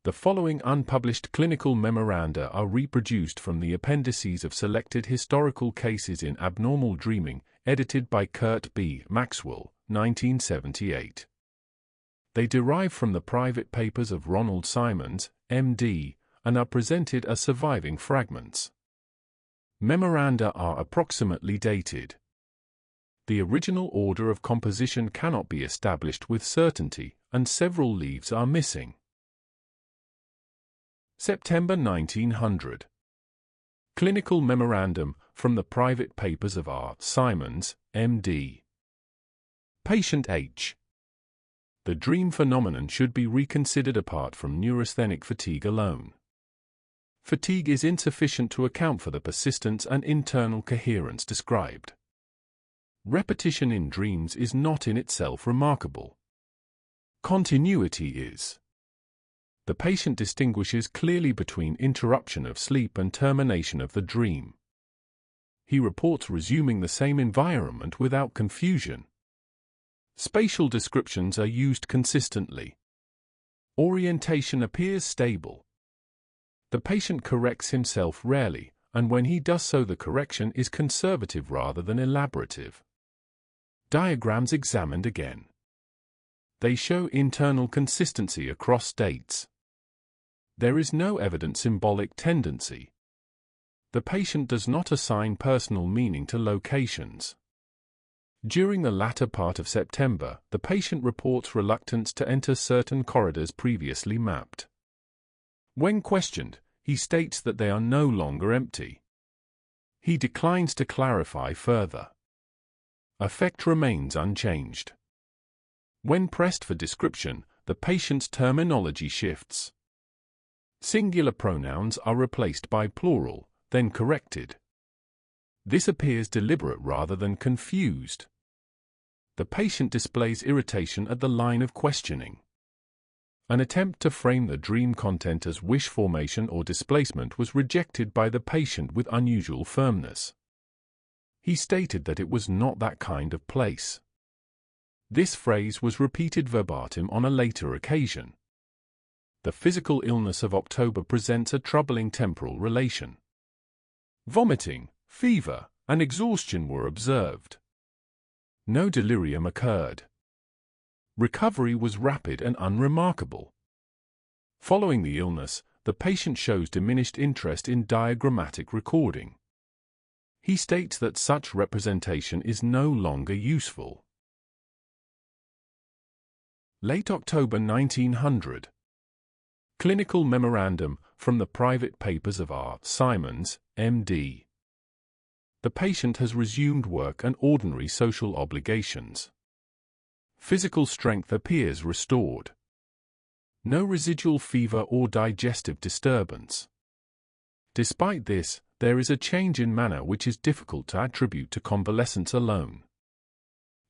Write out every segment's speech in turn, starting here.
The following unpublished clinical memoranda are reproduced from the appendices of selected historical cases in abnormal dreaming, edited by Kurt B. Maxwell, 1978. They derive from the private papers of Ronald Simons, M.D., and are presented as surviving fragments. Memoranda are approximately dated. The original order of composition cannot be established with certainty, and several leaves are missing. September 1900. Clinical Memorandum from the private papers of R. Simons, M.D. Patient H. The dream phenomenon should be reconsidered apart from neurasthenic fatigue alone. Fatigue is insufficient to account for the persistence and internal coherence described. Repetition in dreams is not in itself remarkable. Continuity is. The patient distinguishes clearly between interruption of sleep and termination of the dream. He reports resuming the same environment without confusion. Spatial descriptions are used consistently. Orientation appears stable. The patient corrects himself rarely, and when he does so the correction is conservative rather than elaborative. Diagrams examined again. They show internal consistency across states. There is no evident symbolic tendency. The patient does not assign personal meaning to locations. During the latter part of September, the patient reports reluctance to enter certain corridors previously mapped. When questioned, he states that they are no longer empty. He declines to clarify further. Affect remains unchanged. When pressed for description, the patient's terminology shifts. Singular pronouns are replaced by plural, then corrected. This appears deliberate rather than confused. The patient displays irritation at the line of questioning. An attempt to frame the dream content as wish formation or displacement was rejected by the patient with unusual firmness. He stated that it was not that kind of place. This phrase was repeated verbatim on a later occasion. The physical illness of October presents a troubling temporal relation. Vomiting, fever, and exhaustion were observed. No delirium occurred. Recovery was rapid and unremarkable. Following the illness, the patient shows diminished interest in diagrammatic recording. He states that such representation is no longer useful. Late October 1900. Clinical Memorandum from the private papers of R. Simons, M.D. The patient has resumed work and ordinary social obligations. Physical strength appears restored. No residual fever or digestive disturbance. Despite this, there is a change in manner which is difficult to attribute to convalescence alone.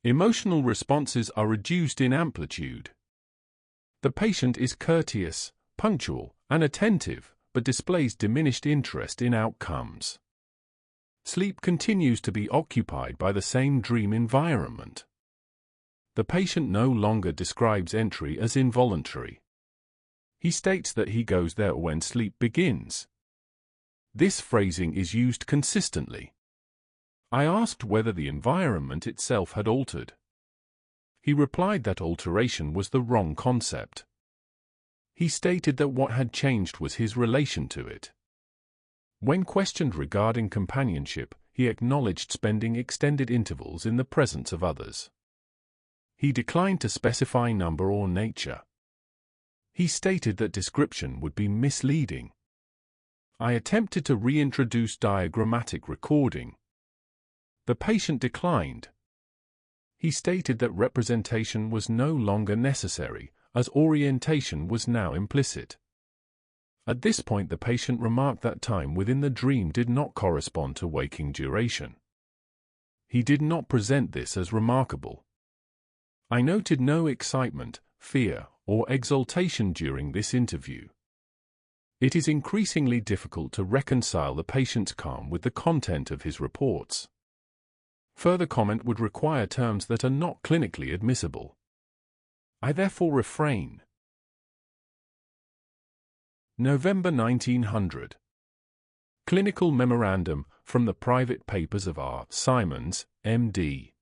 Emotional responses are reduced in amplitude. The patient is courteous, punctual, and attentive, but displays diminished interest in outcomes. Sleep continues to be occupied by the same dream environment. The patient no longer describes entry as involuntary. He states that he goes there when sleep begins. This phrasing is used consistently. I asked whether the environment itself had altered. He replied that alteration was the wrong concept. He stated that what had changed was his relation to it. When questioned regarding companionship, he acknowledged spending extended intervals in the presence of others. He declined to specify number or nature. He stated that description would be misleading. I attempted to reintroduce diagrammatic recording. The patient declined. He stated that representation was no longer necessary, as orientation was now implicit. At this point the patient remarked that time within the dream did not correspond to waking duration. He did not present this as remarkable. I noted no excitement, fear, or exultation during this interview. It is increasingly difficult to reconcile the patient's calm with the content of his reports. Further comment would require terms that are not clinically admissible. I therefore refrain. November 1900. Clinical Memorandum from the private papers of R. Simons, M.D.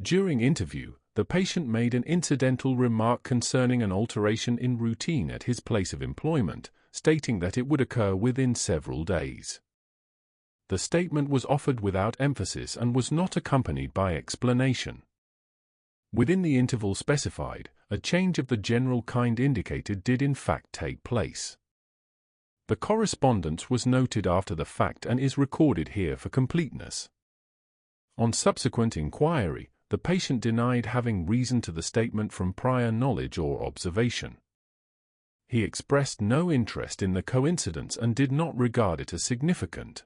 During interview, the patient made an incidental remark concerning an alteration in routine at his place of employment, stating that it would occur within several days. The statement was offered without emphasis and was not accompanied by explanation. Within the interval specified, a change of the general kind indicated did in fact take place. The correspondence was noted after the fact and is recorded here for completeness. On subsequent inquiry, the patient denied having reason to the statement from prior knowledge or observation. He expressed no interest in the coincidence and did not regard it as significant.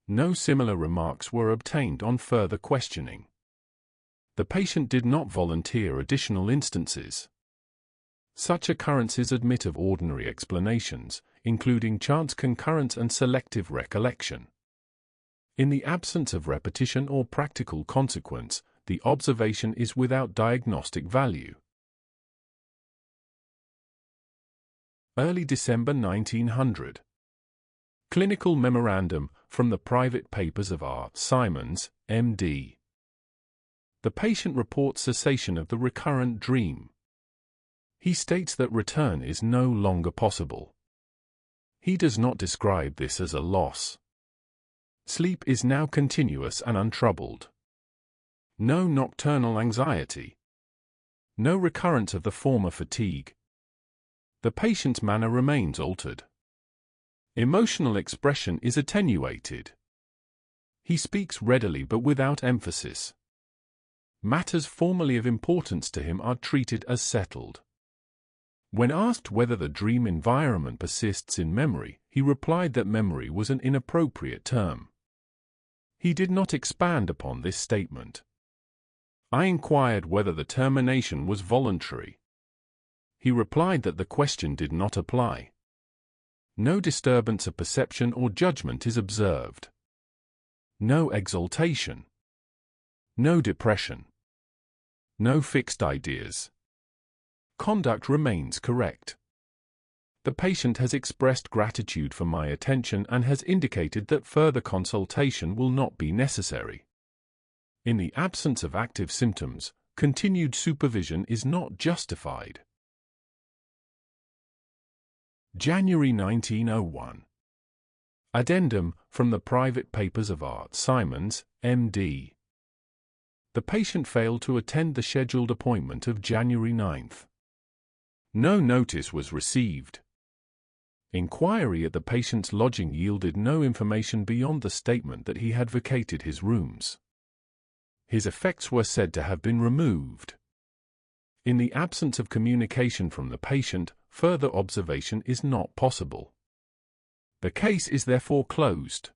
No similar remarks were obtained on further questioning. The patient did not volunteer additional instances. Such occurrences admit of ordinary explanations, including chance concurrence and selective recollection. In the absence of repetition or practical consequence, the observation is without diagnostic value. Early December 1900. Clinical Memorandum from the private papers of R. Simons, M.D. The patient reports cessation of the recurrent dream. He states that return is no longer possible. He does not describe this as a loss. Sleep is now continuous and untroubled. No nocturnal anxiety. No recurrence of the former fatigue. The patient's manner remains altered. Emotional expression is attenuated. He speaks readily but without emphasis. Matters formerly of importance to him are treated as settled. When asked whether the dream environment persists in memory, he replied that memory was an inappropriate term. He did not expand upon this statement. I inquired whether the termination was voluntary. He replied that the question did not apply. No disturbance of perception or judgment is observed. No exaltation. No depression. No fixed ideas. Conduct remains correct. The patient has expressed gratitude for my attention and has indicated that further consultation will not be necessary. In the absence of active symptoms, continued supervision is not justified. January 1901. Addendum from the private papers of R. Simons, M.D. The patient failed to attend the scheduled appointment of January 9th. No notice was received. Inquiry at the patient's lodging yielded no information beyond the statement that he had vacated his rooms. His effects were said to have been removed. In the absence of communication from the patient, further observation is not possible. The case is therefore closed.